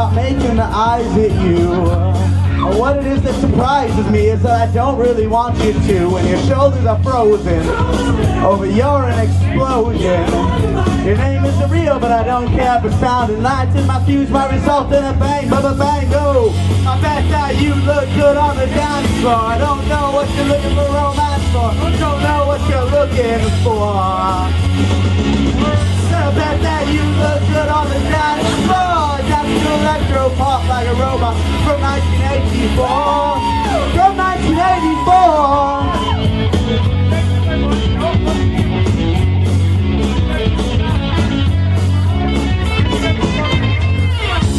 about making the eyes at you. What it is that surprises me is that I don't really want you to. When your shoulders are frozen over you're an explosion. Your name is real, but I don't care for sound and lights in my fuse might result in a bang, bang, go. I bet that you look good on the dance floor. I don't know what you're looking for romance for. Don't know what you're looking for. I bet that you look good on the dance floor. Dance to electro pop like a robot from 1984. From 1984.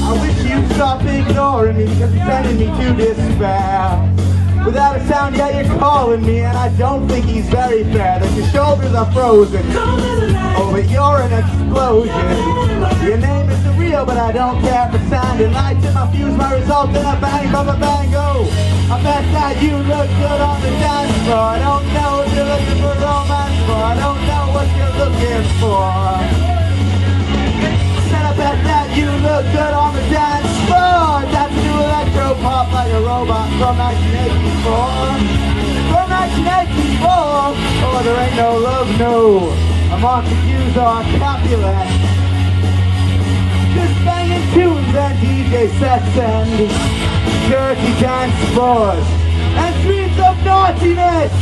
I wish you'd stop ignoring me because it's sending me to despair. Without a sound, yeah, you're calling me, and I don't think he's very fair. That your shoulders are frozen. Oh, but you're an explosion. Your name isn't real, but I don't care for sound and lights in my fuse might result in a bang, bang, go. I bet that you look good on the dance floor. I don't know what you're looking for romance for. I don't know what you're looking for. Said I bet that you look good on the dance floor. That's a new electro pop like a robot from 1984. From 1984. Oh, there ain't no love, no. I'm on to use our Capulet. Just banging tunes and DJ sets and dirty dance floors and streets of naughtiness.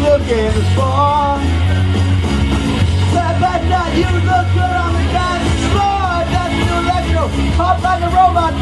Looking for. Said that you look good on the dance floor. That's new electro, pop like a robot.